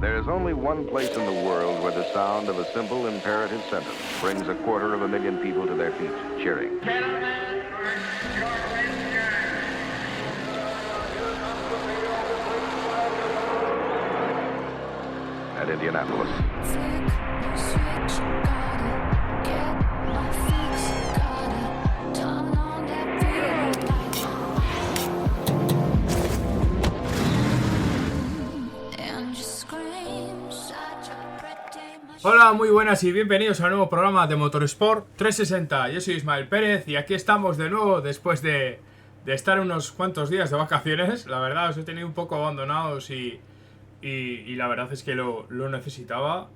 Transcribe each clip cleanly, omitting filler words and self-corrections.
There is only one place in the world where the sound of a simple imperative sentence brings 250,000 people to their feet, cheering. At Indianapolis. Hola, muy buenas y bienvenidos a un nuevo programa de Motorsport 360. Yo soy Ismael Pérez y aquí estamos de nuevo después de estar unos cuantos días de vacaciones. La verdad os he tenido un poco abandonados y la verdad es que lo necesitaba.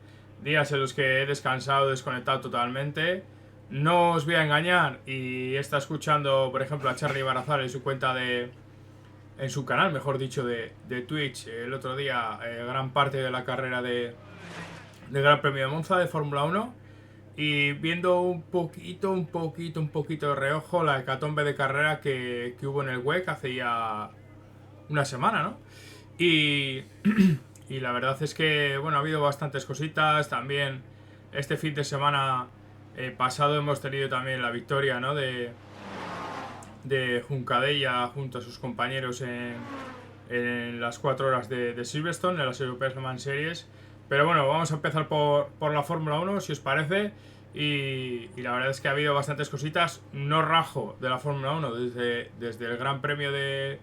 Días en los que he descansado, desconectado totalmente. No os voy a engañar y está escuchando, por ejemplo, a Charlie Barazal en su cuenta en su canal, mejor dicho, de Twitch el otro día, gran parte de la carrera del Gran Premio de Monza de Fórmula 1 y viendo un poquito de reojo la hecatombe de carrera que hubo en el WEC hace ya una semana, ¿no? Y la verdad es que, bueno, ha habido bastantes cositas. También este fin de semana pasado hemos tenido también la victoria, ¿no? de Juncadella junto a sus compañeros en las 4 horas de Silverstone, en las European Le Mans Series. Pero bueno, vamos a empezar por la Fórmula 1, si os parece. Y la verdad es que ha habido bastantes cositas. No rajo de la Fórmula 1 desde el Gran Premio de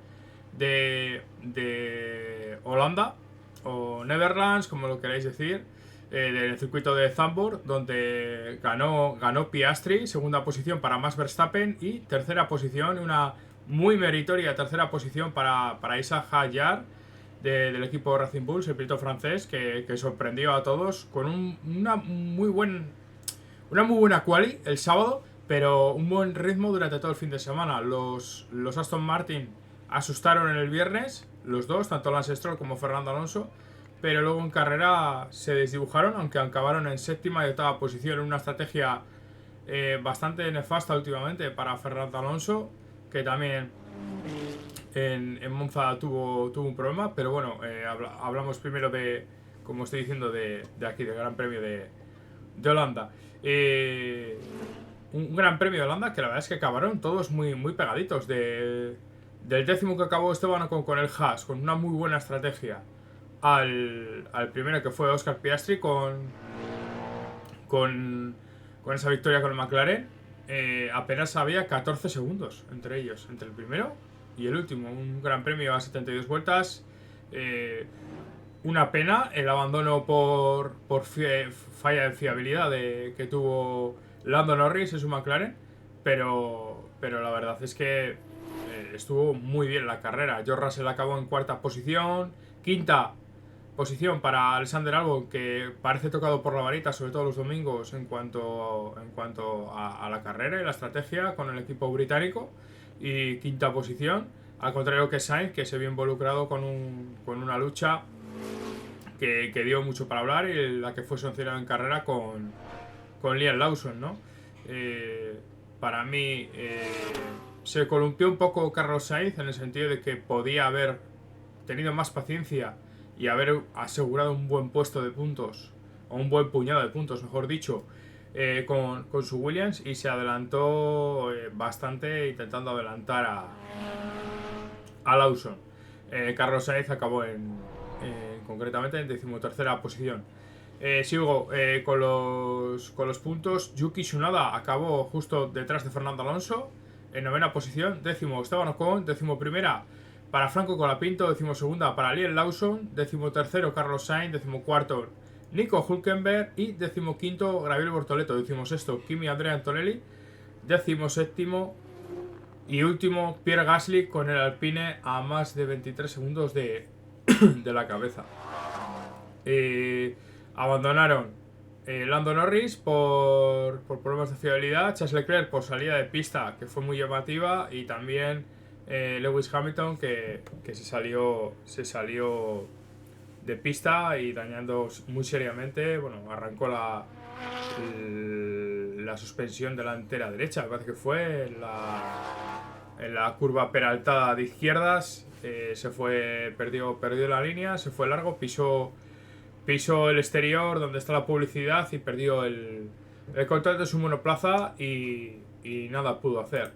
Holanda, o Netherlands, como lo queráis decir, del circuito de Zandvoort, donde ganó Piastri, segunda posición para Max Verstappen y tercera posición, una muy meritoria tercera posición para Isaac Hadjar, del equipo Racing Bulls, el piloto francés, que sorprendió a todos con una muy buena quali el sábado, pero un buen ritmo durante todo el fin de semana. Los Aston Martin asustaron en el viernes, los dos, tanto Lance Stroll como Fernando Alonso, pero luego en carrera se desdibujaron, aunque acabaron en séptima y octava posición, en una estrategia bastante nefasta últimamente para Fernando Alonso, que también en Monza tuvo un problema. Pero bueno, hablamos primero como estoy diciendo, de aquí, del Gran Premio de Holanda. Un Gran Premio de Holanda que la verdad es que acabaron todos muy pegaditos. Del décimo que acabó Esteban con el Haas, con una muy buena estrategia, al primero, que fue Oscar Piastri con esa victoria con el McLaren. Apenas había 14 segundos entre ellos, entre el primero y el último. Un Gran Premio a 72 vueltas. Una pena el abandono por falla de fiabilidad que tuvo Lando Norris en su McLaren, pero la verdad es que estuvo muy bien la carrera. George Russell acabó en cuarta posición. Quinta posición para Alexander Albon, que parece tocado por la varita, sobre todo los domingos, en cuanto a la carrera y la estrategia con el equipo británico. Y quinta posición, al contrario que Sainz, que se vio involucrado con una lucha que dio mucho para hablar, y la que fue sancionada en carrera con Liam Lawson, ¿no? Para mí se columpió un poco Carlos Sainz, en el sentido de que podía haber tenido más paciencia y haber asegurado un buen puesto de puntos, o un buen puñado de puntos, mejor dicho, con su Williams, y se adelantó bastante, intentando adelantar a Lawson. Carlos Sainz acabó concretamente en 13ª posición. Sigo con los puntos. Yuki Tsunoda acabó justo detrás de Fernando Alonso, en 9ª posición. Décimo Esteban Ocon, 11ª para Franco Colapinto, 12ª para Liam Lawson, 13º Carlos Sainz, 14º Nico Hülkenberg y 15º Gabriel Bortoleto, 16º Kimi Andrea Antonelli, 17º y último Pierre Gasly con el Alpine a más de 23 segundos de la cabeza. Abandonaron Lando Norris por problemas de fiabilidad, Charles Leclerc por salida de pista, que fue muy llamativa, y también Lewis Hamilton, que se salió de pista y dañando muy seriamente. Bueno, arrancó la suspensión delantera derecha, me parece que fue en la curva peraltada de izquierdas. Perdió la línea, se fue largo, pisó pisó el exterior donde está la publicidad y perdió el control de su monoplaza y nada pudo hacer.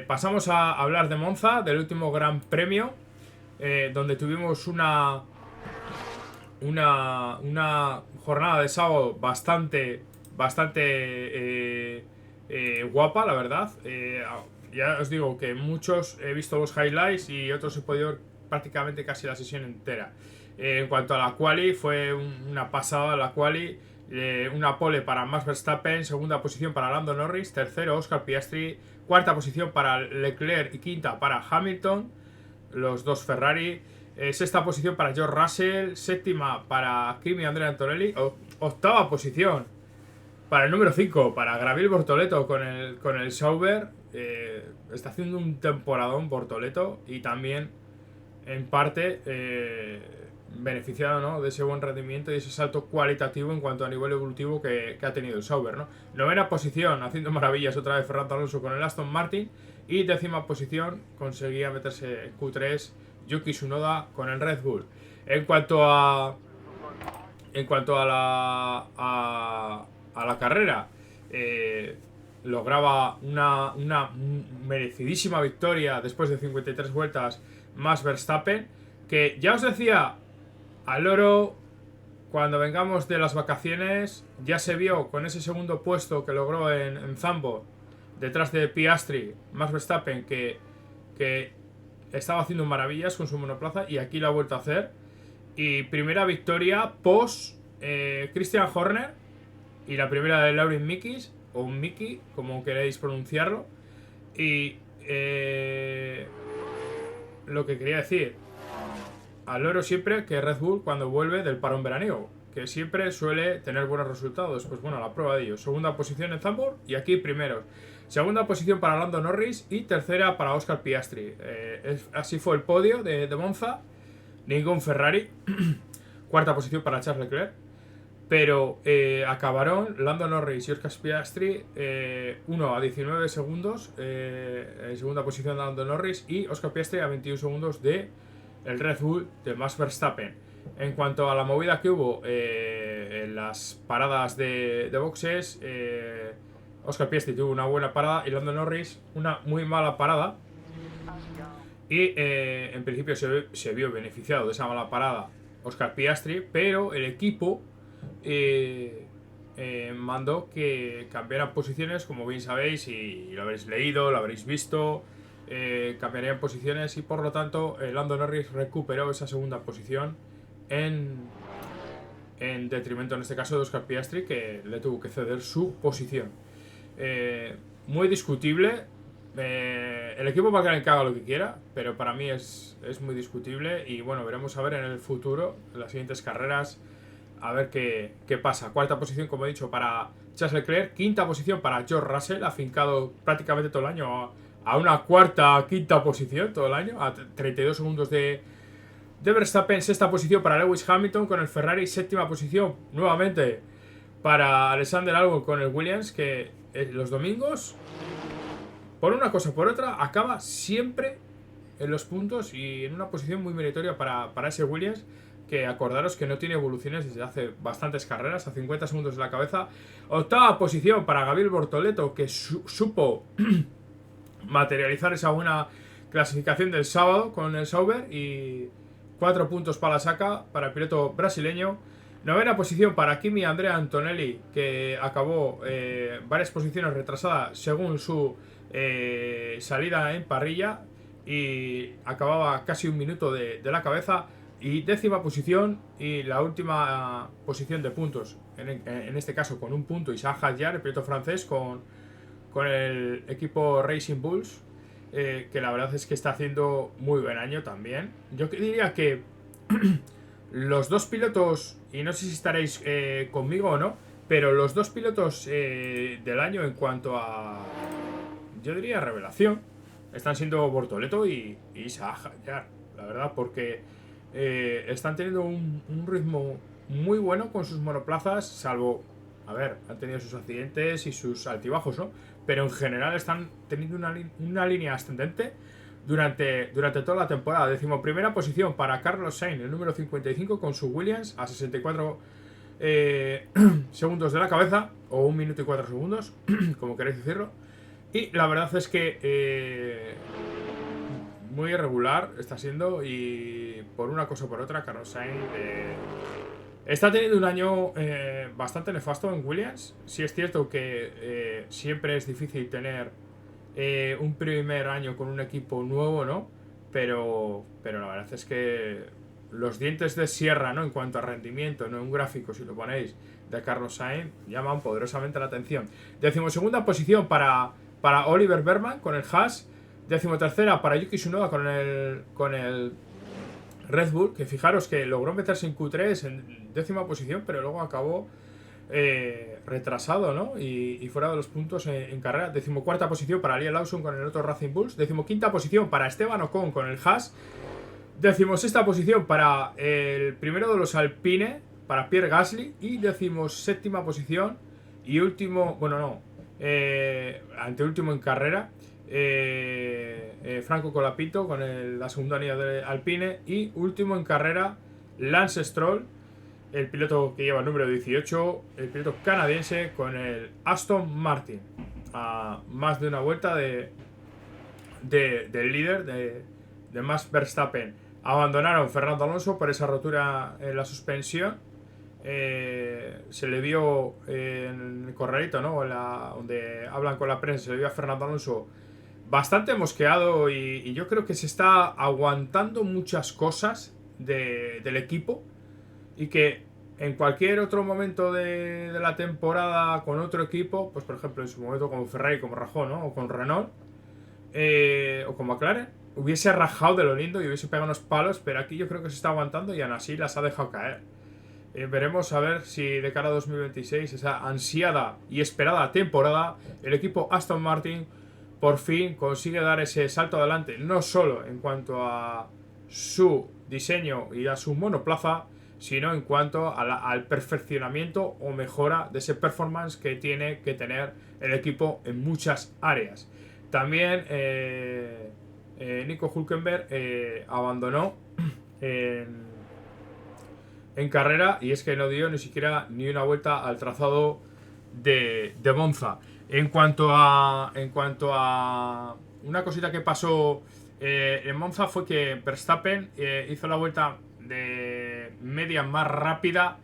Pasamos a hablar de Monza, del último Gran Premio, donde tuvimos una jornada de sábado bastante guapa, la verdad. Ya os digo que muchos he visto los highlights y otros he podido ver prácticamente casi la sesión entera. En cuanto a la quali, fue una pasada la quali. Una pole para Max Verstappen, segunda posición para Lando Norris, tercero Oscar Piastri, cuarta posición para Leclerc y quinta para Hamilton, los dos Ferrari, sexta posición para George Russell, séptima para Kimi Andrea Antonelli, octava posición para el número 5, para Gabriel Bortoleto con el Sauber. Está haciendo un temporadón Bortoleto y también en parte beneficiado, ¿no?, de ese buen rendimiento y ese salto cualitativo en cuanto a nivel evolutivo que ha tenido el Sauber, ¿no? Novena posición, haciendo maravillas otra vez Fernando Alonso con el Aston Martin, y décima posición conseguía meterse en Q3 Yuki Tsunoda con el Red Bull. En cuanto a la carrera, lograba una merecidísima victoria después de 53 vueltas Max Verstappen, que ya os decía al loro, cuando vengamos de las vacaciones, ya se vio con ese segundo puesto que logró en Zandvoort, detrás de Piastri, Max Verstappen, que estaba haciendo maravillas con su monoplaza, y aquí lo ha vuelto a hacer. Y primera victoria post Christian Horner, y la primera de Laurin Mikis, o Miki, como queréis pronunciarlo. Y lo que quería decir, al loro siempre que Red Bull cuando vuelve del parón veraniego, que siempre suele tener buenos resultados. Pues bueno, la prueba de ello. Segunda posición en Zandvoort y aquí primero. Segunda posición para Lando Norris y tercera para Oscar Piastri. Así fue el podio de Monza. Ningún Ferrari. Cuarta posición para Charles Leclerc. Pero acabaron Lando Norris y Oscar Piastri 1 a 19 segundos. En segunda posición de Lando Norris y Oscar Piastri a 21 segundos de el Red Bull de Max Verstappen. En cuanto a la movida que hubo en las paradas de boxes, Oscar Piastri tuvo una buena parada y Lando Norris una muy mala parada. Y en principio se vio beneficiado de esa mala parada Oscar Piastri, pero el equipo mandó que cambiaran posiciones, como bien sabéis, y lo habréis leído, lo habréis visto. Cambiarían posiciones y por lo tanto Lando Norris recuperó esa segunda posición en detrimento en este caso de Oscar Piastri, que le tuvo que ceder su posición. Muy discutible. El equipo McLaren que haga lo que quiera, pero para mí es muy discutible y bueno, veremos a ver en el futuro, en las siguientes carreras, a ver qué pasa. Cuarta posición, como he dicho, para Charles Leclerc. Quinta posición para George Russell, afincado prácticamente todo el año a una cuarta, quinta posición todo el año, a 32 segundos de Verstappen. Sexta posición para Lewis Hamilton con el Ferrari. Séptima posición nuevamente para Alexander Albon con el Williams, que los domingos, por una cosa o por otra, acaba siempre en los puntos y en una posición muy meritoria para ese Williams, que acordaros que no tiene evoluciones desde hace bastantes carreras, a 50 segundos de la cabeza. Octava posición para Gabriel Bortoleto, que supo materializar esa buena clasificación del sábado con el Sauber, y 4 puntos para la saca para el piloto brasileño. Novena posición para Kimi Andrea Antonelli, que acabó varias posiciones retrasadas según su salida en parrilla y acababa casi un minuto de la cabeza. Y décima posición y la última posición de puntos, en este caso con un punto, Isaac Hadjar, el piloto francés, con el equipo Racing Bulls, que la verdad es que está haciendo muy buen año también. Yo diría que los dos pilotos, y no sé si estaréis conmigo o no, pero los dos pilotos del año en cuanto a, yo diría, revelación, están siendo Bortoleto y Isaac Hadjar, la verdad, porque están teniendo un ritmo muy bueno con sus monoplazas, salvo, a ver, han tenido sus accidentes y sus altibajos, ¿no? Pero en general están teniendo una línea ascendente durante toda la temporada. 11ª posición para Carlos Sainz, el número 55, con su Williams a 64 segundos de la cabeza, o 1 minuto y 4 segundos, como queréis decirlo. Y la verdad es que muy irregular está siendo, y por una cosa o por otra, Carlos Sainz está teniendo un año bastante nefasto en Williams. Sí es cierto que siempre es difícil tener un primer año con un equipo nuevo, ¿no? Pero la verdad es que los dientes de sierra, ¿no? En cuanto a rendimiento, ¿no? Un gráfico, si lo ponéis, de Carlos Sainz, llaman poderosamente la atención. 12ª posición para Oliver Bergman con el Haas. 13ª para Yuki Tsunoda con el Red Bull, que fijaros que logró meterse en Q3 en 10ª posición, pero luego acabó retrasado, ¿no? Y fuera de los puntos en carrera. 14ª posición para Liam Lawson con el otro Racing Bulls. 15ª posición para Esteban Ocon con el Haas. 16ª posición para el primero de los Alpine, para Pierre Gasly. Y 17ª posición y último, bueno, no, anteúltimo en carrera, Franco Colapinto con la segunda unidad de Alpine. Y último en carrera, Lance Stroll, el piloto que lleva el número 18, el piloto canadiense con el Aston Martin, a más de una vuelta del líder de Max Verstappen. Abandonaron Fernando Alonso por esa rotura en la suspensión. Se le vio en el corralito, ¿no? Donde hablan con la prensa, se le vio a Fernando Alonso bastante mosqueado, y yo creo que se está aguantando muchas cosas del equipo, y que en cualquier otro momento de la temporada con otro equipo, pues por ejemplo en su momento como Ferrari, como rajó, ¿no? O con Renault, o con McLaren, hubiese rajado de lo lindo y hubiese pegado unos palos, pero aquí yo creo que se está aguantando y aún así las ha dejado caer. Veremos a ver si de cara a 2026, esa ansiada y esperada temporada, el equipo Aston Martin por fin consigue dar ese salto adelante, no solo en cuanto a su diseño y a su monoplaza, sino en cuanto al perfeccionamiento o mejora de ese performance que tiene que tener el equipo en muchas áreas. También Nico Hülkenberg abandonó en carrera, y es que no dio ni siquiera ni una vuelta al trazado de Monza. En cuanto a una cosita que pasó en Monza, fue que Verstappen hizo la vuelta de media más rápida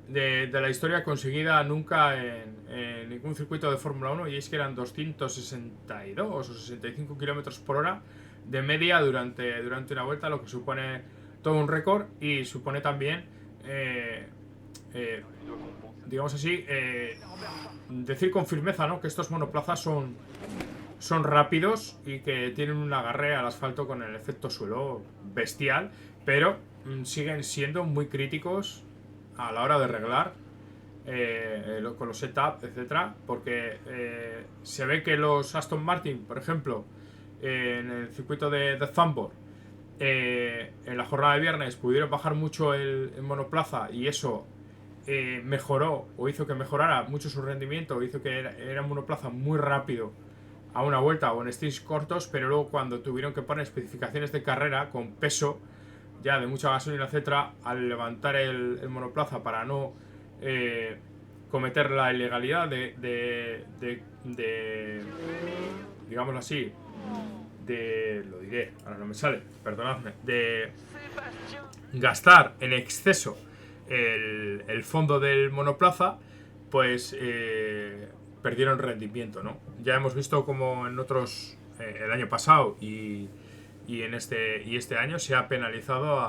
de la historia conseguida nunca en ningún circuito de Fórmula 1, y es que eran 262 o 65 km por hora de media durante una vuelta, lo que supone todo un récord, y supone también digamos así, decir con firmeza, ¿no? Que estos monoplazas son rápidos y que tienen un agarre al asfalto con el efecto suelo bestial, pero siguen siendo muy críticos a la hora de reglar con los setups, etcétera, porque se ve que los Aston Martin, por ejemplo, en el circuito de Zandvoort, en la jornada de viernes pudieron bajar mucho el monoplaza, y eso mejoró o hizo que mejorara mucho su rendimiento, hizo que era un monoplaza muy rápido a una vuelta o en stints cortos, pero luego cuando tuvieron que poner especificaciones de carrera con peso ya de mucha gasolina, etcétera, al levantar el monoplaza para no cometer la ilegalidad de digámoslo así, lo diré, ahora no me sale, perdonadme, de gastar en exceso el fondo del monoplaza, pues perdieron rendimiento, ¿no? Ya hemos visto como en otros, el año pasado y este año se ha penalizado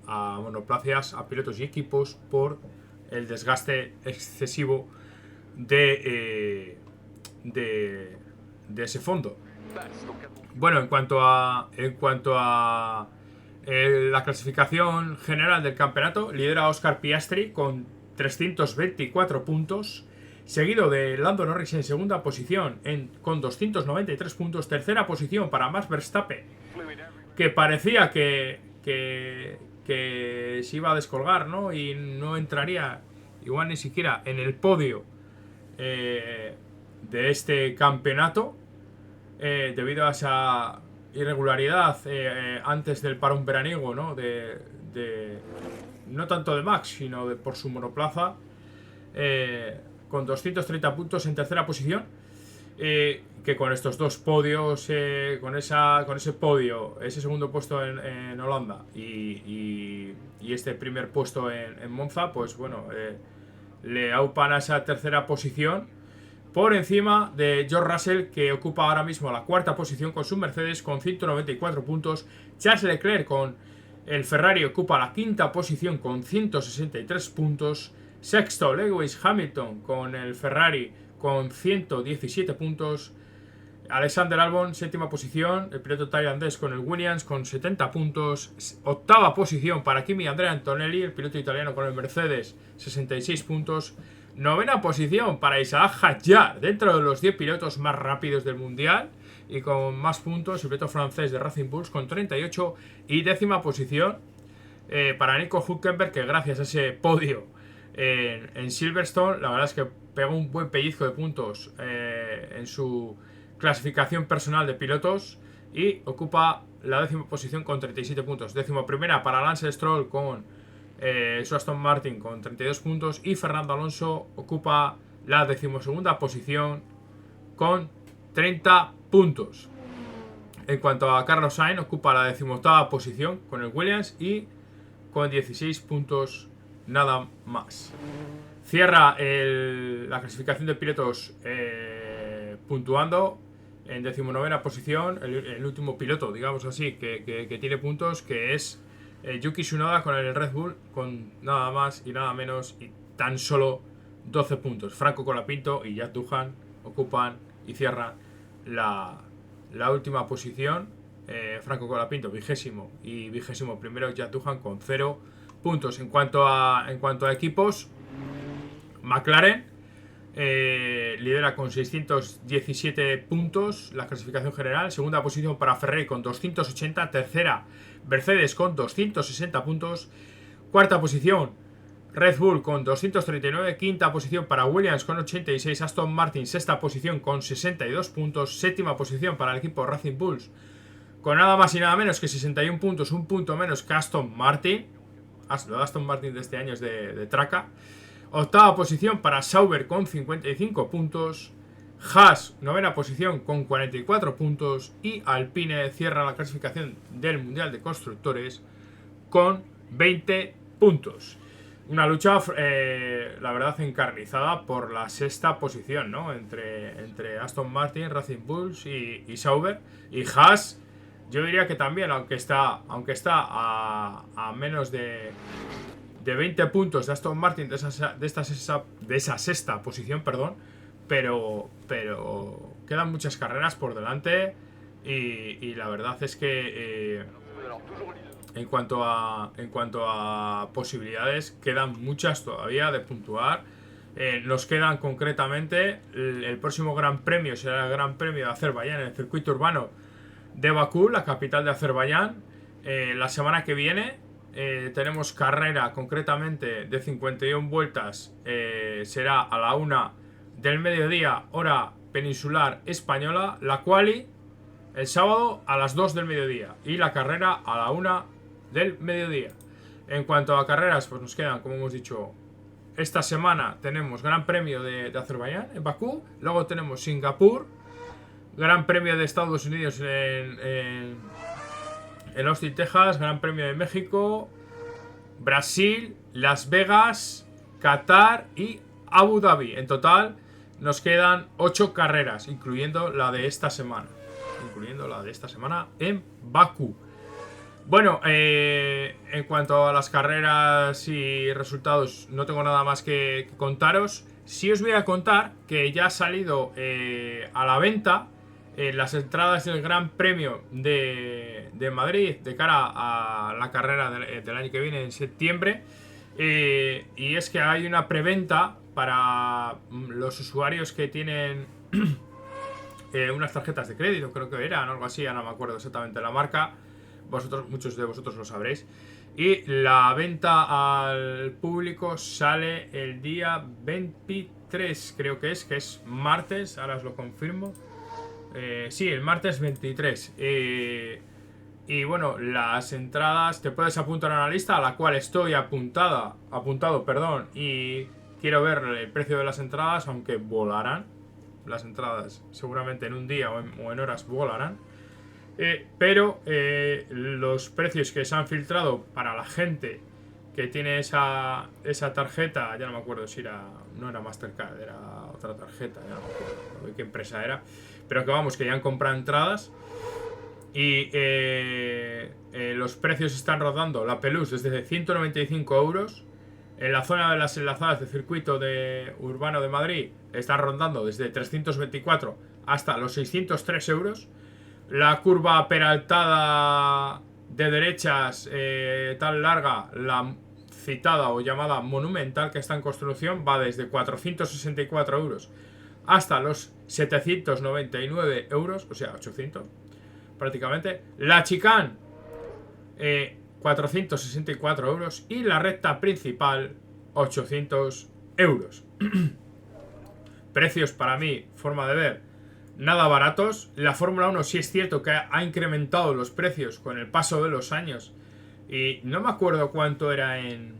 a monoplazas, a pilotos y equipos por el desgaste excesivo de ese fondo. Bueno, en cuanto a la clasificación general del campeonato, lidera Oscar Piastri con 324 puntos, seguido de Lando Norris en segunda posición con 293 puntos. Tercera posición para Max Verstappen, que parecía que se iba a descolgar, ¿no? Y no entraría igual ni siquiera en el podio de este campeonato, debido a esa irregularidad antes del parón veraniego, ¿no? No tanto de Max, sino por su monoplaza, con 230 puntos en tercera posición. Que con estos dos podios, con ese podio, ese segundo puesto en Holanda y este primer puesto en Monza, pues bueno, le aupan a esa tercera posición por encima de George Russell, que ocupa ahora mismo la cuarta posición con su Mercedes con 194 puntos. Charles Leclerc con el Ferrari ocupa la quinta posición con 163 puntos. Sexto, Lewis Hamilton con el Ferrari con 117 puntos. Alexander Albon, séptima posición. El piloto tailandés con el Williams con 70 puntos. Octava posición para Kimi Andrea Antonelli, el piloto italiano con el Mercedes, 66 puntos. Novena posición para Isaac Hadjar, dentro de los 10 pilotos más rápidos del mundial y con más puntos, el piloto francés de Racing Bulls con 38. Y décima posición para Nico Hülkenberg, que gracias a ese podio en Silverstone, la verdad es que pegó un buen pellizco de puntos en su clasificación personal de pilotos y ocupa la décima posición con 37 puntos. Décimo primera para Lance Stroll con su Aston Martin con 32 puntos y Fernando Alonso ocupa la decimosegunda posición con 30 puntos. En cuanto a Carlos Sainz, ocupa la decimoctava posición con el Williams y con 16 puntos nada más. Cierra la clasificación de pilotos puntuando en decimonovena posición el último piloto, digamos así, que tiene puntos, que es Yuki Tsunoda con el Red Bull con nada más y nada menos y tan solo 12 puntos. Franco Colapinto y Jack Doohan ocupan y cierran la última posición. Franco Colapinto vigésimo y vigésimo primero Jack Doohan con 0 puntos. En cuanto a equipos, McLaren lidera con 617 puntos la clasificación general. Segunda posición para Ferrari con 280. Tercera, Mercedes con 260 puntos. Cuarta posición, Red Bull con 239. Quinta posición para Williams con 86. Aston Martin, sexta posición con 62 puntos. Séptima posición para el equipo Racing Bulls con nada más y nada menos que 61 puntos. Un punto menos que Aston Martin. Lo de Aston Martin de este año es de traca. Octava posición para Sauber con 55 puntos. Haas, novena posición con 44 puntos. Y Alpine cierra la clasificación del Mundial de Constructores con 20 puntos. Una lucha, la verdad, encarnizada por la sexta posición, ¿no? Entre Aston Martin, Racing Bulls y Sauber. Y Haas, yo diría que también, aunque está a menos de 20 puntos de Aston Martin de esa sexta posición, perdón, pero quedan muchas carreras por delante y la verdad es que en cuanto a posibilidades quedan muchas todavía de puntuar. Nos quedan concretamente el próximo Gran Premio será el Gran Premio de Azerbaiyán en el circuito urbano de Bakú, la capital de Azerbaiyán. La semana que viene tenemos carrera concretamente de 51 vueltas, será a la 1 del mediodía, hora peninsular española. La quali el sábado a las 2 del mediodía y la carrera a la 1 del mediodía. En cuanto a carreras, pues nos quedan, como hemos dicho, esta semana tenemos Gran Premio de Azerbaiyán en Bakú, luego tenemos Singapur, Gran Premio de Estados Unidos en Austin, Texas, Gran Premio de México, Brasil, Las Vegas, Qatar y Abu Dhabi. En total nos quedan 8 carreras, incluyendo la de esta semana. En Bakú. Bueno, en cuanto a las carreras y resultados, no tengo nada más que contaros. Sí os voy a contar que ya ha salido a la venta las entradas del Gran Premio de Madrid de cara a la carrera del año que viene en septiembre. Y es que hay una preventa para los usuarios que tienen unas tarjetas de crédito, creo que eran, algo así, ya no me acuerdo exactamente la marca. Muchos de vosotros lo sabréis. Y la venta al público sale el día 23, creo que es martes, ahora os lo confirmo. Sí, el martes 23. Y bueno, las entradas te puedes apuntar a una lista a la cual estoy apuntado, perdón, y quiero ver el precio de las entradas, aunque volarán. Las entradas seguramente en un día o en horas volarán. Pero los precios que se han filtrado para la gente que tiene esa tarjeta, ya no me acuerdo si era, no era Mastercard, era otra tarjeta, ya no me acuerdo de qué empresa era, pero que vamos, que ya han comprado entradas y los precios están rodando la Pelús desde 195 euros. En la zona de las enlazadas de circuito urbano de Madrid están rondando desde 324 hasta los 603 euros. La curva peraltada de derechas tan larga, la citada o llamada Monumental, que está en construcción, va desde 464 euros hasta los 799 euros, o sea, 800 prácticamente. La Chicane, 464 euros. Y la recta principal, 800 euros. Precios para mí, forma de ver, nada baratos. La Fórmula 1 sí es cierto que ha incrementado los precios con el paso de los años. Y no me acuerdo cuánto era en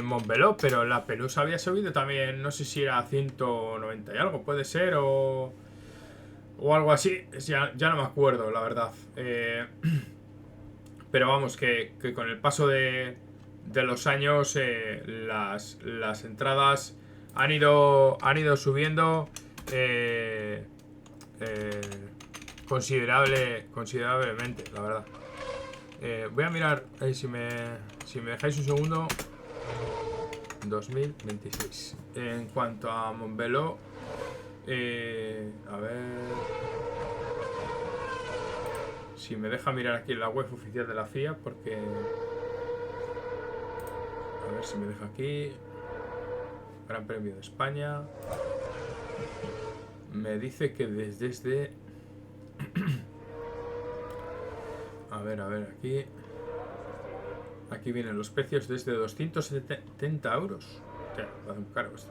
Montmeló, pero la Pelusa había subido también, no sé si era 190 y algo, puede ser, o algo así, ya no me acuerdo, la verdad. Pero vamos, que con el paso de los años las entradas han ido subiendo considerablemente, la verdad. Voy a mirar si me dejáis un segundo. 2026. En cuanto a Montmeló, a ver si me deja mirar aquí en la web oficial de la FIA, porque a ver si me deja aquí. Gran Premio de España. Me dice que desde a ver, aquí. Aquí vienen los precios desde 270 euros. Va muy caro esto.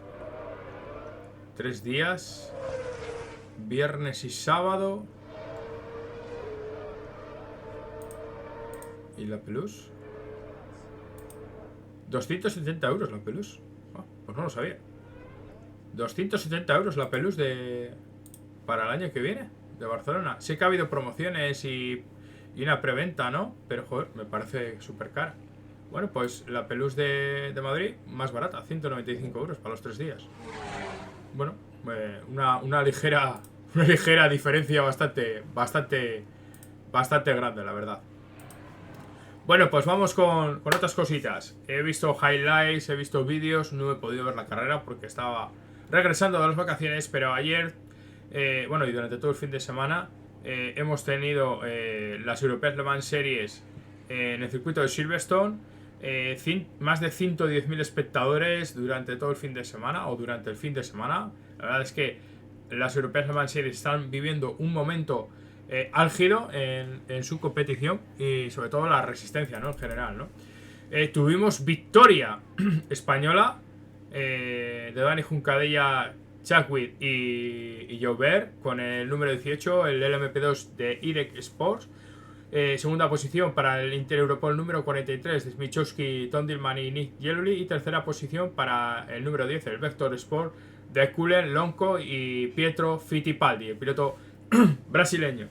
3 días. Viernes y sábado. ¿Y la Pelús? 270 euros la Pelús. Pues no lo sabía. 270 euros la Pelús para el año que viene de Barcelona. Sé que ha habido promociones y una preventa, ¿no? Pero joder, me parece súper cara. Bueno, pues la Pelús de Madrid, más barata, 195 euros para los 3 días. Bueno, una ligera diferencia bastante grande, la verdad. Bueno, pues vamos con otras cositas. He visto highlights, he visto vídeos, no he podido ver la carrera porque estaba regresando de las vacaciones, pero ayer, y durante todo el fin de semana, hemos tenido las European Le Mans Series en el circuito de Silverstone. Más de 110.000 espectadores durante todo el fin de semana, o durante el fin de semana. La verdad es que las European Le Mans Series están viviendo un momento álgido en su competición, y sobre todo la resistencia, ¿no? En general, ¿no? Tuvimos victoria española de Dani Juncadella, Chadwick y Joubert con el número 18, el LMP2 de IREC Sports. Segunda posición para el Inter Europol número 43 de Smichowski, Tondilman y Nick Yeluli. Y tercera posición para el número 10, el Vector Sport de Cullen, Lonco y Pietro Fittipaldi, el piloto brasileño.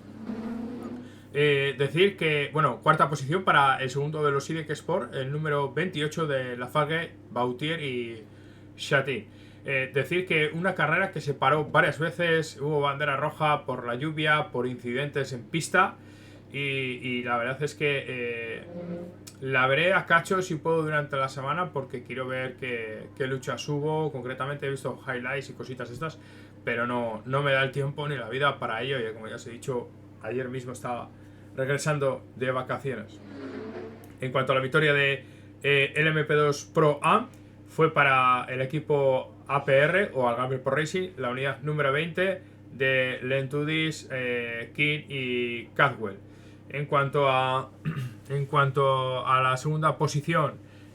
Decir que, cuarta posición para el segundo de los IDEC Sport, el número 28 de Lafargue, Bautier y Chatin. Decir que una carrera que se paró varias veces, hubo bandera roja por la lluvia, por incidentes en pista. Y la verdad es que la veré a cachos si puedo durante la semana, porque quiero ver qué luchas hubo. Concretamente he visto highlights y cositas estas, pero no me da el tiempo ni la vida para ello. Y como ya os he dicho, ayer mismo estaba regresando de vacaciones. En cuanto a la victoria de LMP2 Pro A, fue para el equipo APR o Algarve Pro Racing, la unidad número 20 de Lentudis, King y Cadwell. En cuanto a la segunda posición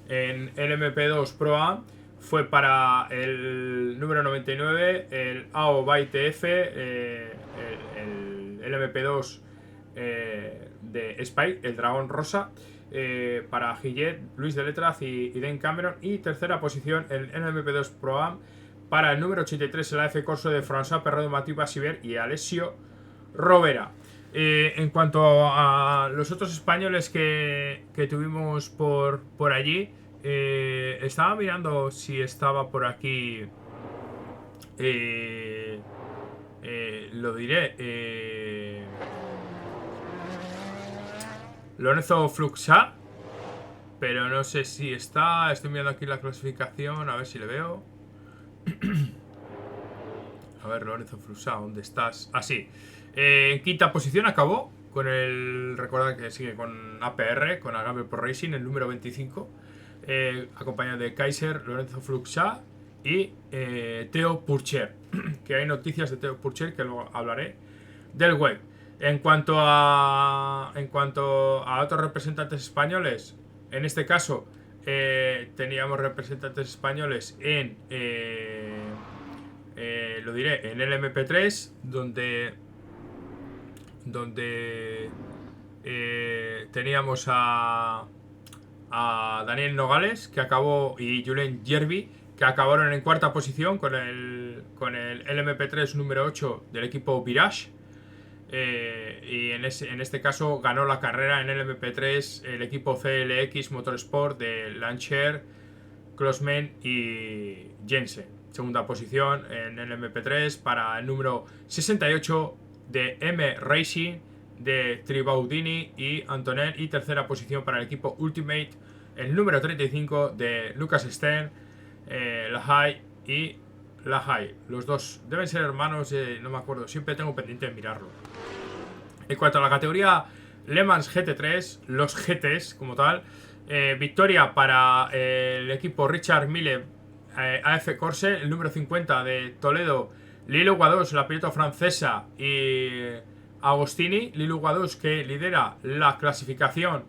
en LMP2 Pro A, fue para el número 99, el AO-BY-TF, el MP2 de Spike, el dragón rosa, para Gillet, Luis de Letraz y Dan Cameron. Y tercera posición, el MP2 Pro-Am para el número 83, el AF Corso de François Perrault, Mathieu Bassiver y Alessio Rovera. En cuanto a los otros españoles que tuvimos por allí, estaba mirando si estaba por aquí. Lo diré. Lorenzo Fluxá, pero no sé si está. Estoy mirando aquí la clasificación, a ver si le veo. A ver, Lorenzo Fluxá, ¿dónde estás? Ah, sí. En quinta posición acabó con el. Recuerda que sigue con APR, con Agave Pro Racing, el número 25. Acompañado de Kaiser, Lorenzo Fluxá y Theo Pourchaire. Que hay noticias de Theo Pourchaire que luego hablaré del web. En cuanto a otros representantes españoles, en este caso teníamos representantes españoles en lo diré, en el MP3, donde teníamos a Daniel Nogales, que acabó, y Julien Gerbi, que acabaron en cuarta posición con el LMP3 número 8 del equipo Virage. Y en este caso ganó la carrera en el MP3 el equipo CLX Motorsport de Lancia, Closman y Jensen. Segunda posición en el MP3 para el número 68 de M Racing de Tribaudini y Antonel. Y tercera posición para el equipo Ultimate, el número 35 de Lucas Stern, Lahai y Lahai. Los dos deben ser hermanos, no me acuerdo, siempre tengo pendiente de mirarlo. En cuanto a la categoría Le Mans GT3, los GTs como tal, victoria para el equipo Richard Mille AF Corse, el número 50 de Toledo, Lilou Guadous, la piloto francesa, y Agostini, Lilou Guadous, que lidera la clasificación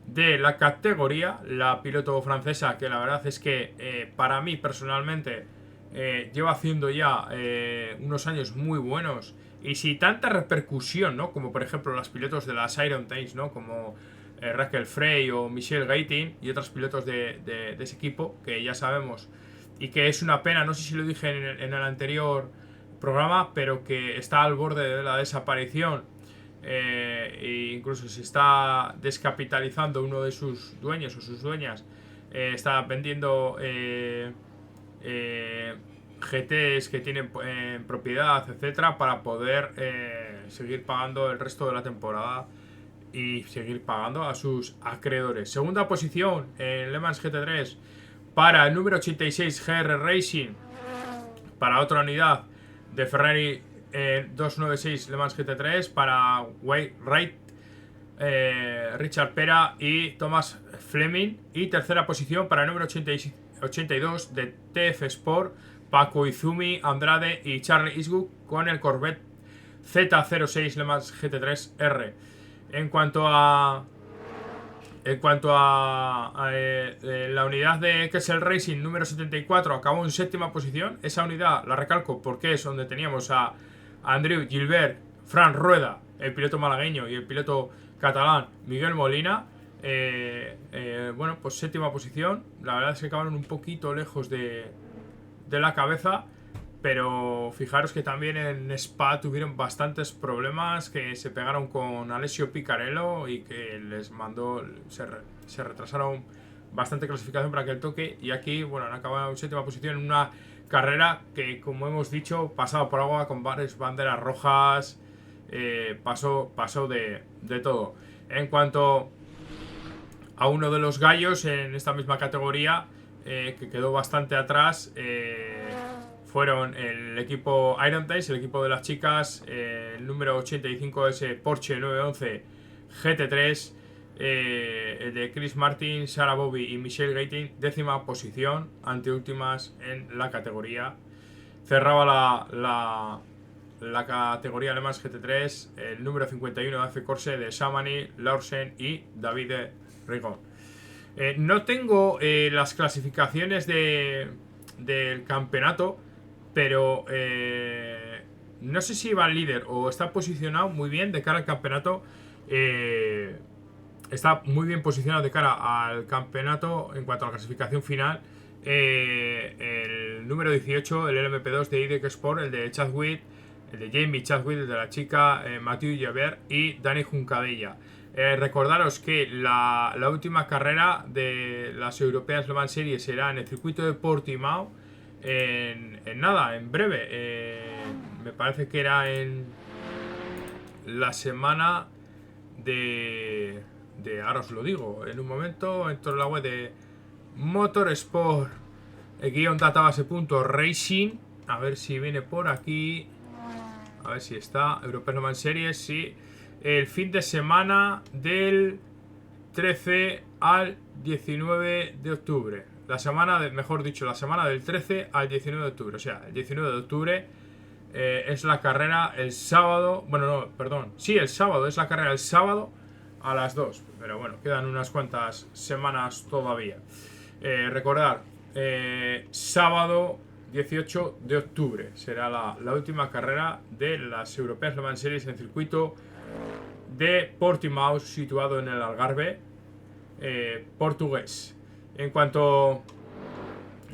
de la categoría, la piloto francesa, que la verdad es que para mí personalmente lleva haciendo ya unos años muy buenos, y sin tanta repercusión, ¿no? Como por ejemplo los pilotos de las Iron Tails, ¿no? Como Raquel Frey o Michelle Gaitin y otros pilotos de ese equipo, que ya sabemos, y que es una pena, no sé si lo dije en el anterior programa, pero que está al borde de la desaparición. E incluso se está descapitalizando uno de sus dueños o sus dueñas. Está vendiendo GTs que tienen en propiedad, etcétera, para poder seguir pagando el resto de la temporada y seguir pagando a sus acreedores. Segunda posición en Le Mans GT3 para el número 86 GR Racing, para otra unidad de Ferrari 296 Le Mans GT3, para Wright, Richard Pera y Thomas Fleming. Y tercera posición para el número 82 de TF Sport, Paco Izumi, Andrade y Charlie Eastwood, con el Corvette Z06 Le Mans GT3R. En cuanto a la unidad de Kessel Racing número 74, acabó en séptima posición. Esa unidad, la recalco porque es donde teníamos a Andreu Gilbert, Fran Rueda, el piloto malagueño, y el piloto catalán Miguel Molina. Bueno, pues séptima posición. La verdad es que acabaron un poquito lejos de la cabeza, pero fijaros que también en Spa tuvieron bastantes problemas, que se pegaron con Alessio Picarello y que les mandó, se retrasaron bastante clasificación para que el toque. Y aquí, bueno, han acabado en séptima posición en una carrera que, como hemos dicho, pasaba por agua con varias banderas rojas. Pasó de todo. En cuanto a uno de los gallos en esta misma categoría, que quedó bastante atrás, fueron el equipo Iron Tails, el equipo de las chicas, el número 85 ese Porsche 911 GT3, el de Chris Martin, Sarah Bobby y Michelle Gaitin, décima posición, anteúltimas en la categoría. Cerraba la categoría Le Mans GT3 el número 51 de AF Corse de Samani, Larsen y David Rigon. No tengo las clasificaciones de del campeonato, pero no sé si va líder o está posicionado muy bien de cara al campeonato. Está muy bien posicionado de cara al campeonato en cuanto a la clasificación final. El número 18, el LMP2 de IDEC Sport, el de Chadwick, el de Jamie Chadwick, el de la chica, Mathieu Javert y Dani Juncadella. Recordaros que la última carrera de las europeas Le Mans Series será en el circuito de Portimao en breve. Me parece que era en la semana de ahora os lo digo, en un momento entro en la web de Motorsport database.racing, a ver si viene por aquí, a ver si está, European Le Mans Series, sí, el fin de semana del 13 al 19 de octubre, la semana del 13 al 19 de octubre, o sea, el 19 de octubre es la carrera el sábado, el sábado, es la carrera el sábado a las 2, pero bueno, quedan unas cuantas semanas todavía. Recordar, sábado 18 de octubre será la última carrera de las europeas Le Mans Series en el circuito de Portimao, situado en el Algarve portugués. En cuanto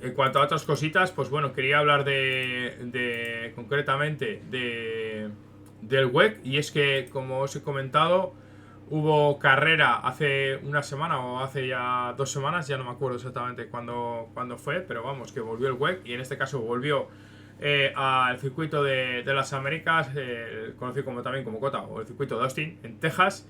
a otras cositas, pues bueno, quería hablar concretamente del WEC, y es que, como os he comentado, hubo carrera hace una semana o hace ya 2 semanas, ya no me acuerdo exactamente cuándo fue, pero vamos, que volvió el WEC, y en este caso volvió al circuito de las Américas, conocido también como COTA, o el circuito de Austin, en Texas.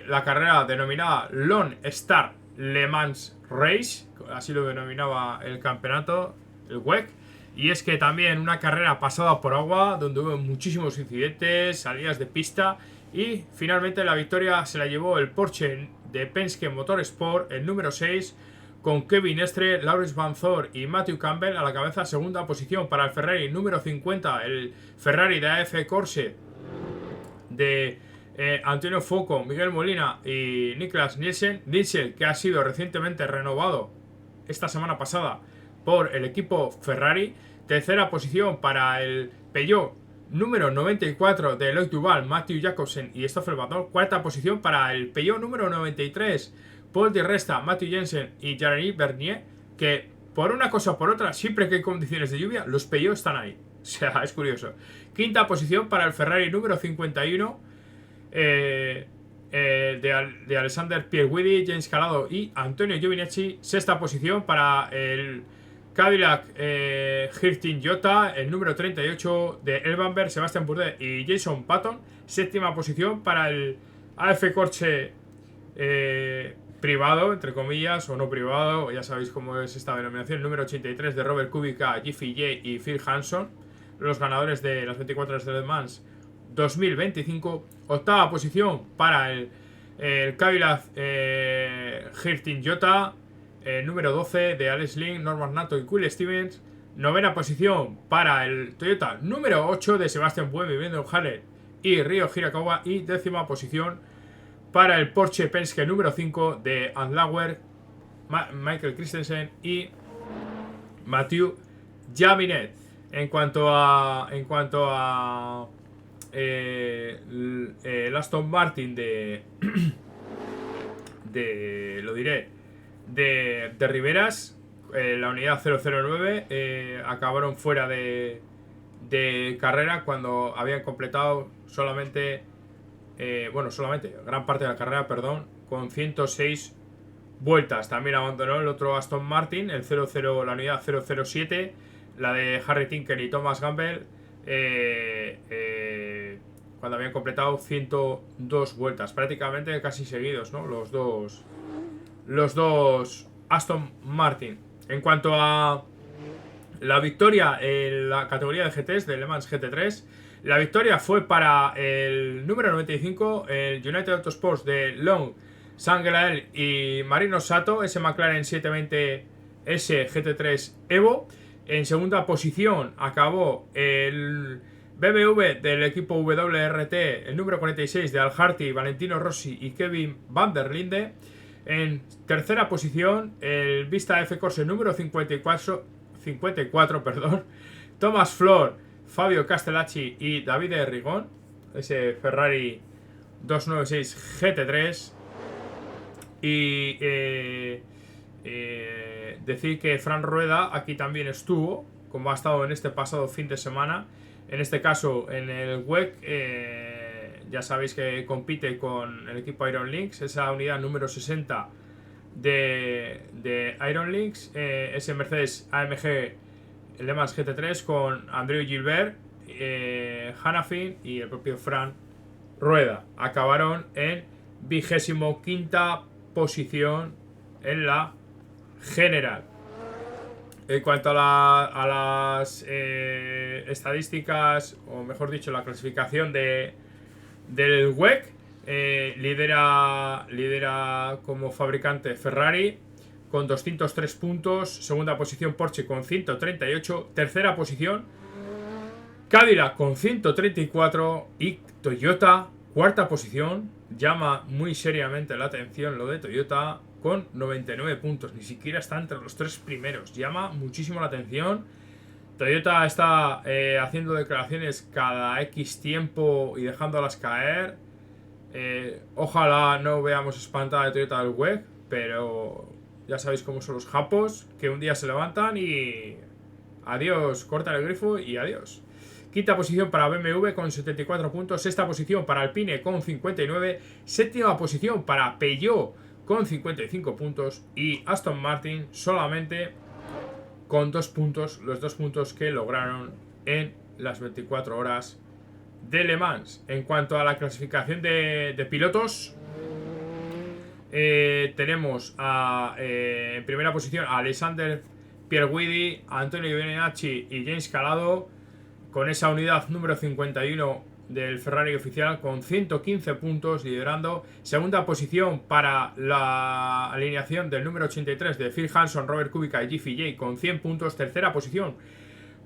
La carrera denominada Lone Star Le Mans Race, así lo denominaba el campeonato, el WEC. Y es que también una carrera pasada por agua, donde hubo muchísimos incidentes, salidas de pista, y finalmente la victoria se la llevó el Porsche de Penske Motorsport, el número 6, con Kevin Estre, Laurens Van Zoor y Matthew Campbell a la cabeza. Segunda posición para el Ferrari número 50, el Ferrari de AF Corse de Antonio Foco, Miguel Molina y Niklas Nielsen, que ha sido recientemente renovado esta semana pasada por el equipo Ferrari. Tercera posición para el Peugeot número 94 de Loïc Duval, Matthew Jacobsen y Stoffel Vandoorne. Cuarta posición para el Peugeot número 93, Paul Di Resta, Matthew Jensen y Jeremy Bernier, que por una cosa o por otra, siempre que hay condiciones de lluvia, los Peugeot están ahí. O sea, es curioso. Quinta posición para el Ferrari número 51, de Alexander Pierguidi, James Calado y Antonio Giovinazzi. Sexta posición para el Cadillac Hirtin Jota, el número 38 de Elvanberg, Sebastian Bourdais y Jason Patton. Séptima posición para el AF Corse privado, entre comillas, o no privado, ya sabéis cómo es esta denominación, el número 83 de Robert Kubica, Jiffy J y Phil Hanson, los ganadores de las 24 horas de Le Mans 2025. Octava posición para el Cadillac Hirtin Jota, número 12 de Alex Lynn, Norman Nato y Will Stevens. Novena posición para el Toyota número 8 de Sebastian Buemi, Brendan Hartley y Ryo Hirakawa. Y décima posición para el Porsche Penske número 5 de Andlauer, Michael Christensen y Mathieu Jaminet. En cuanto a el Aston Martin de Riveras, la unidad 009, acabaron fuera de carrera cuando habían completado gran parte de la carrera, con 106 vueltas. También abandonó el otro Aston Martin, la unidad 007, la de Harry Tinker y Thomas Gamble, cuando habían completado 102 vueltas, prácticamente casi seguidos, ¿no? Los dos Aston Martin. En cuanto a la victoria en la categoría de GTs, de Le Mans GT3, la victoria fue para el número 95, el United Autosports de Long Sanglael y Marino Sato, ese McLaren 720S GT3 Evo. En segunda posición acabó el BMW del equipo WRT, el número 46 de Al Harty, Valentino Rossi y Kevin van der Linde. En tercera posición el Vista F Corse número 54 54, perdón. Thomas Flor, Fabio Castellacci y Davide Rigón. Ese Ferrari 296 GT3. Y decir que Fran Rueda aquí también estuvo, como ha estado en este pasado fin de semana. En este caso en el WEC, ya sabéis que compite con el equipo Iron Lynx, esa unidad número 60 de Iron Lynx, ese Mercedes AMG Le Mans GT3 con Andrew Gilbert, Hannafin y el propio Fran Rueda. Acabaron en 25ª posición en la general. En cuanto a las estadísticas, o mejor dicho, la clasificación del WEC, lidera como fabricante Ferrari con 203 puntos, segunda posición Porsche con 138, tercera posición Cadillac con 134 y Toyota cuarta posición. Llama muy seriamente la atención lo de Toyota con 99 puntos, ni siquiera está entre los tres primeros, llama muchísimo la atención. Toyota está haciendo declaraciones cada X tiempo y dejándolas caer. Ojalá no veamos espantada de Toyota del WEC, pero ya sabéis cómo son los japos, que un día se levantan y adiós, cortan el grifo y adiós. Quinta posición para BMW con 74 puntos, sexta posición para Alpine con 59, séptima posición para Peugeot con 55 puntos y Aston Martin solamente con 2 puntos, los 2 puntos que lograron en las 24 horas de Le Mans. En cuanto a la clasificación de pilotos, tenemos en primera posición a Alexander Pierguidi, Antonio Giovinazzi y James Calado, con esa unidad número 51 del Ferrari oficial con 115 puntos, liderando. Segunda posición para la alineación del número 83 de Phil Hanson, Robert Kubica y Jiffy J con 100 puntos. Tercera posición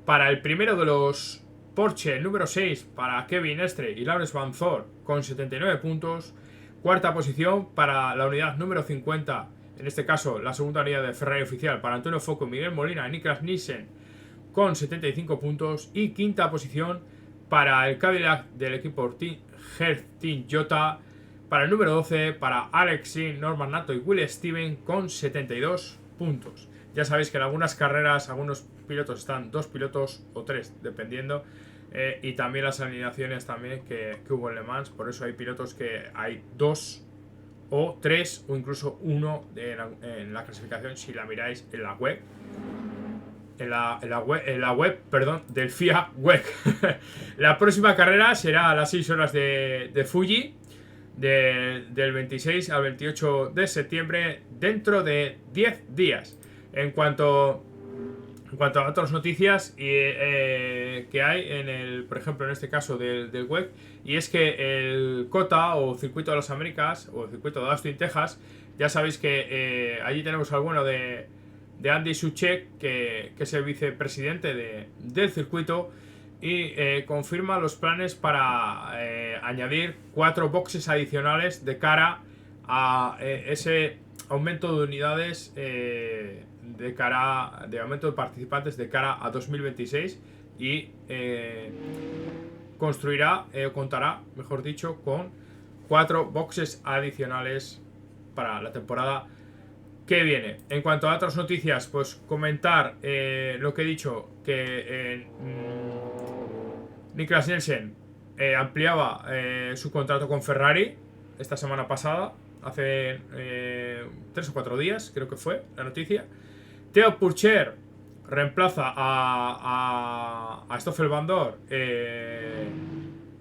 para el primero de los Porsche, el número 6, para Kevin Estre y Laurens Van Zoor con 79 puntos. Cuarta posición para la unidad número 50, en este caso la segunda unidad de Ferrari oficial, para Antonio Focco, Miguel Molina y Niklas Nielsen con 75 puntos. Y quinta posición para el Cadillac del equipo Team Jota, para el número 12, para Alex Sin, Norman Nato y Will Steven con 72 puntos. Ya sabéis que en algunas carreras algunos pilotos están 2 pilotos o 3, dependiendo, y también las alineaciones también que hubo en Le Mans. Por eso hay pilotos que hay 2 o 3 o incluso 1 en la clasificación, si la miráis en la web. En la web, perdón, del FIA WEC. La próxima carrera será a las 6 horas de Fuji, del 26 al 28 de septiembre, dentro de 10 días. En cuanto a otras noticias que hay, por ejemplo, en este caso del WEC, y es que el COTA, o Circuito de las Américas, o el Circuito de Austin, Texas, ya sabéis que allí tenemos al bueno de Andy Soucek, que es el vicepresidente del circuito, y confirma los planes para añadir 4 boxes adicionales de cara a ese aumento de unidades, de aumento de participantes de cara a 2026, y contará, mejor dicho, con 4 boxes adicionales para la temporada que viene. En cuanto a otras noticias, pues comentar lo que he dicho, que Niklas Nielsen ampliaba su contrato con Ferrari esta semana pasada, hace 3 o 4 días, creo que fue la noticia. Theo Pourchaire reemplaza a Stoffel Vandoorne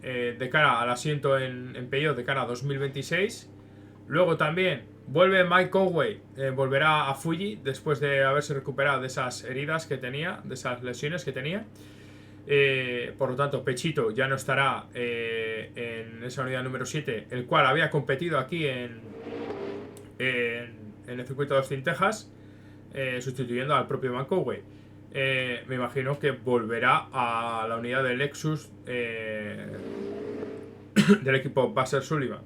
de cara al asiento en Peugeot de cara a 2026. Luego también vuelve Mike Conway, volverá a Fuji después de haberse recuperado de esas heridas que tenía, de esas lesiones que tenía. Por lo tanto, Pechito ya no estará en esa unidad número 7, el cual había competido aquí en el circuito de Austin, Texas, sustituyendo al propio Mike Conway. Me imagino que volverá a la unidad de Lexus del equipo Basser Sullivan.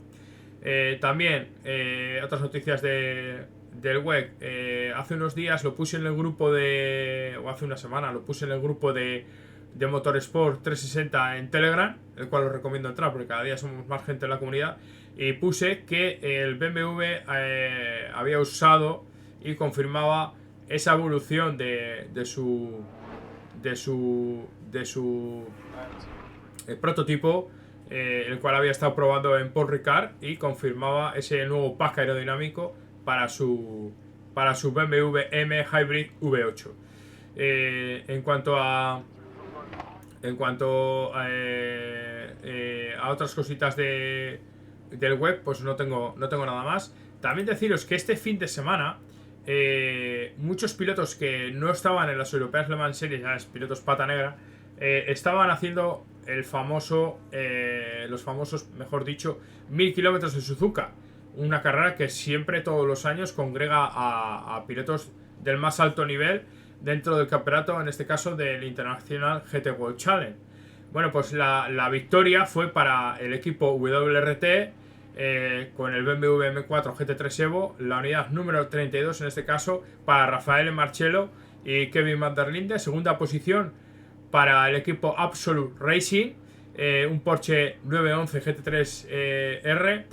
También otras noticias de del web. Hace unos días lo puse en el grupo o hace una semana lo puse en el grupo de Motorsport 360 en Telegram, el cual os recomiendo entrar porque cada día somos más gente en la comunidad. Y puse que el BMW había usado y confirmaba esa evolución de su prototipo, el cual había estado probando en Paul Ricard, y confirmaba ese nuevo pack aerodinámico para su BMW M Hybrid V8. En cuanto a otras cositas del web, pues no tengo nada más. También deciros que este fin de semana muchos pilotos que no estaban en las Europeas Le Mans Series, ya es pilotos pata negra, estaban haciendo los famosos, mejor dicho, 1000 kilómetros de Suzuka, una carrera que siempre, todos los años, congrega a pilotos del más alto nivel dentro del campeonato, en este caso del International GT World Challenge. Bueno, pues la victoria fue para el equipo WRT, con el BMW M4 GT3 Evo, la unidad número 32 en este caso, para Raffaele Marcello y Kevin van der Linde. Segunda posición para el equipo Absolute Racing, un Porsche 911 GT3 R,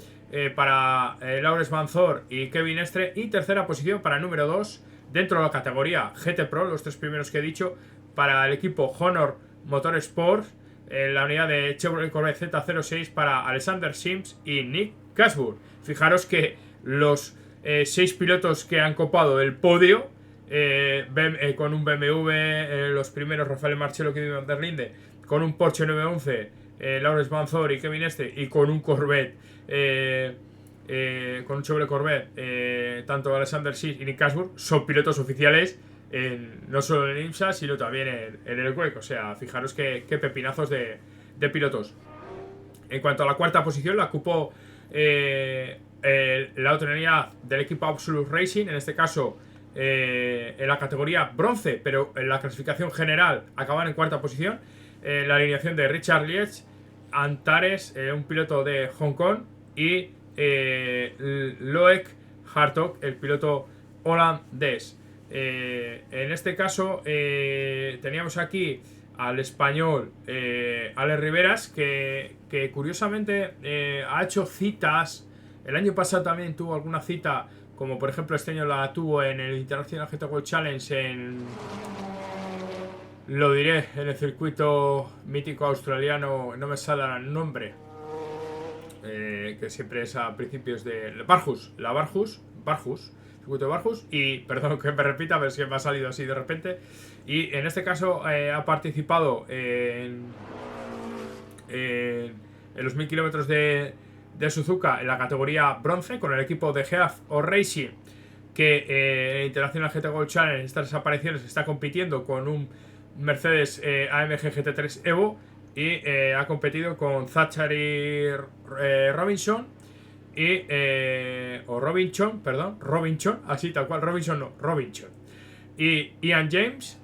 para Laurens Van Zoor y Kevin Estre. Y tercera posición para el número 2 dentro de la categoría GT Pro, los tres primeros que he dicho, para el equipo Honor Motorsport, la unidad de Chevrolet Corvette Z06, para Alexander Sims y Nick Casbourn. Fijaros que los 6 pilotos que han copado el podio, con un BMW, los primeros Raffaele Marcello, Kevin van der Linde, con un Porsche 911, Laurens Van Zoor y Kevin Estre, y con un Corvette, con un Chevrolet Corvette, tanto Alexander Sims y Nick Casbourn son pilotos oficiales, no solo en IMSA, sino también en el WEC. O sea, fijaros qué pepinazos de pilotos. En cuanto a la cuarta posición, la ocupó la otra unidad del equipo Absolute Racing, en este caso en la categoría bronce, pero en la clasificación general acaban en cuarta posición, la alineación de Richard Lietz, Antares, un piloto de Hong Kong, y Loek Hartog, el piloto holandés. En este caso teníamos aquí al español Alex Riveras, que curiosamente ha hecho citas. El año pasado también tuvo alguna cita, como por ejemplo este año la tuvo en el International GT World Challenge lo diré, en el circuito mítico australiano, no me sale el nombre, que siempre es a principios de Barhus, circuito de Barhus, y perdón que me repita, pero es que me ha salido así de repente. Y en este caso ha participado en los 1000 kilómetros de Suzuka en la categoría bronce con el equipo de Geaf o Racing, que International GT World Challenge en estas apariciones está compitiendo con un Mercedes AMG GT3 Evo, y ha competido con Zachary Robinson y Robinson, así tal cual, Robinson, y Ian James,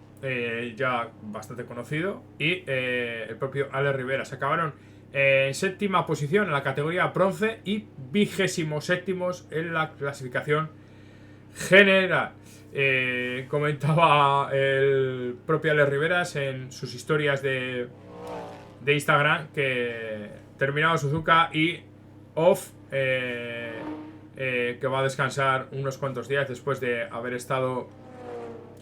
ya bastante conocido, y el propio Alex Rivera. Se acabaron en séptima posición en la categoría bronce y 27º en la clasificación general. Comentaba el propio Alex Riveras en sus historias de Instagram que terminaba Suzuka y off, que va a descansar unos cuantos días después de haber estado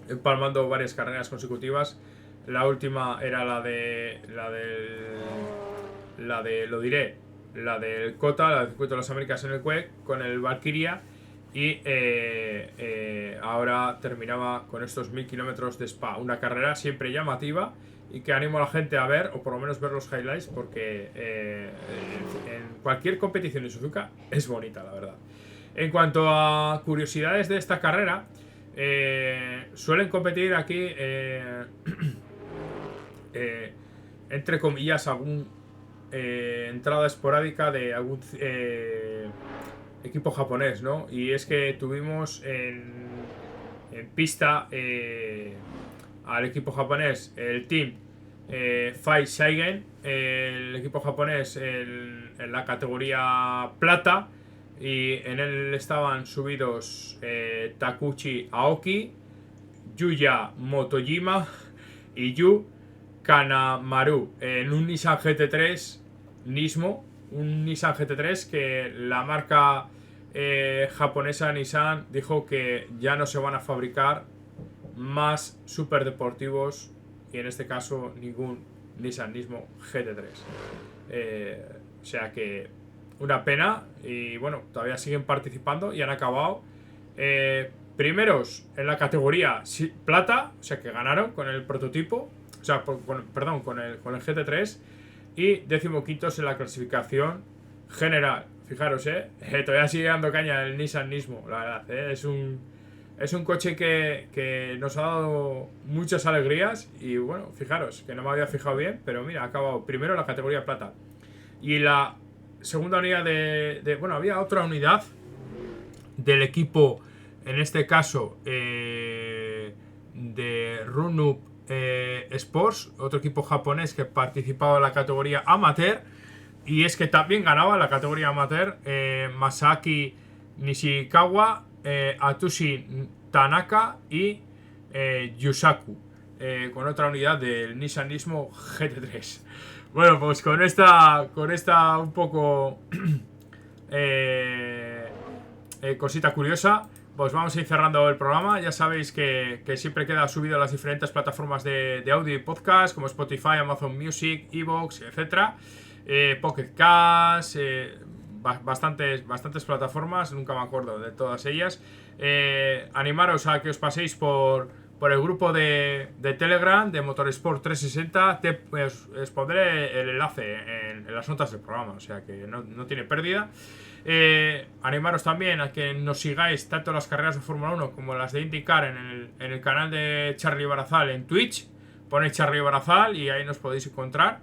empalmando varias carreras consecutivas. La última era la del COTA, la del Circuito de las Américas en el WEC, con el Valkyria, y ahora terminaba con estos 1000 kilómetros de Spa, una carrera siempre llamativa y que animo a la gente a ver, o por lo menos ver los highlights, porque en cualquier competición de Suzuka es bonita, la verdad. En cuanto a curiosidades de esta carrera, suelen competir aquí entre comillas algún entrada esporádica de algún equipo japonés, ¿no? Y es que tuvimos en pista al equipo japonés, el team Fai Seigen, el equipo japonés en la categoría plata, y en él estaban subidos Takuchi Aoki, Yuya Motojima y Yu Kanamaru en un Nissan GT3 Nismo, un Nissan GT3 que la marca japonesa Nissan dijo que ya no se van a fabricar más superdeportivos y en este caso ningún Nissan Nismo GT3. O sea que una pena y bueno, todavía siguen participando y han acabado primeros en la categoría plata, o sea que ganaron con el prototipo, o sea, perdón, con el GT3 y 15º en la clasificación general. Fijaros, todavía sigue dando caña el Nissan Nismo, la verdad, es un coche que nos ha dado muchas alegrías y bueno, fijaros, que no me había fijado bien, pero mira, ha acabado primero en la categoría plata. Y la segunda unidad bueno, había otra unidad del equipo, en este caso, de Runup Sports, otro equipo japonés que participaba en la categoría amateur, y es que también ganaba la categoría amateur Masaki Nishikawa, Atsushi Tanaka y Yusaku, con otra unidad del Nissan Nismo GT3. Bueno, pues con esta un poco cosita curiosa, pues vamos a ir cerrando el programa. Ya sabéis que siempre queda subido a las diferentes plataformas de audio y podcast, como Spotify, Amazon Music, Evox, etcétera, Pocket Cast, bastantes plataformas, nunca me acuerdo de todas ellas. Animaros a que os paséis por el grupo de Telegram de Motorsport 360. Os pondré el enlace en las notas del programa, o sea que no tiene pérdida. Animaros también a que nos sigáis tanto las carreras de Fórmula 1 como las de IndyCar en el canal de Charlie Barazal en Twitch. Ponéis Charlie Barazal y ahí nos podéis encontrar,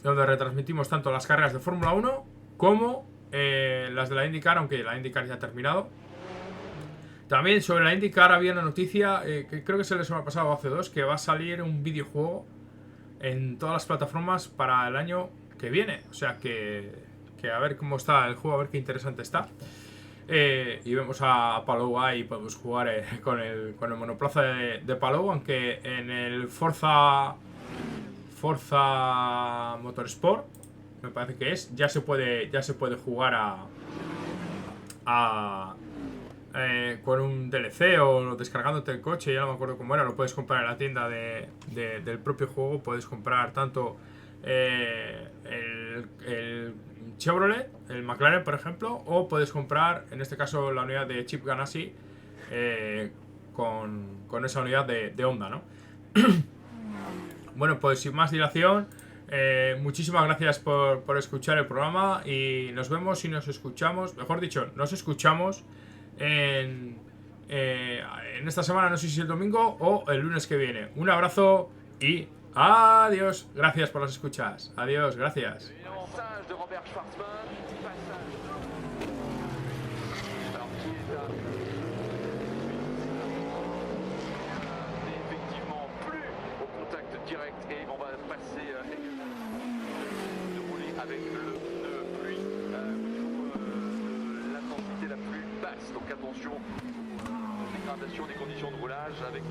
donde retransmitimos tanto las carreras de Fórmula 1 como las de la IndyCar, aunque la IndyCar ya ha terminado. También sobre la IndyCar había una noticia, que creo que se les ha pasado hace 2, que va a salir un videojuego en todas las plataformas para el año que viene. O sea que a ver cómo está el juego, a ver qué interesante está. Y vemos a Palou ahí, podemos jugar con el monoplaza de Palou, aunque en el Forza Motorsport, me parece que ya se puede jugar con un DLC o descargándote el coche, ya no me acuerdo cómo era, lo puedes comprar en la tienda del propio juego. Puedes comprar tanto el Chevrolet, el McLaren por ejemplo, o puedes comprar en este caso la unidad de Chip Ganassi con esa unidad de Honda, ¿no? Bueno, pues sin más dilación, muchísimas gracias por escuchar el programa y nos vemos y nos escuchamos, mejor dicho, nos escuchamos en esta semana, no sé si el domingo o el lunes que viene. Un abrazo y adiós. Gracias por las escuchas. Adiós, gracias. Donc attention, dégradation des conditions de roulage avec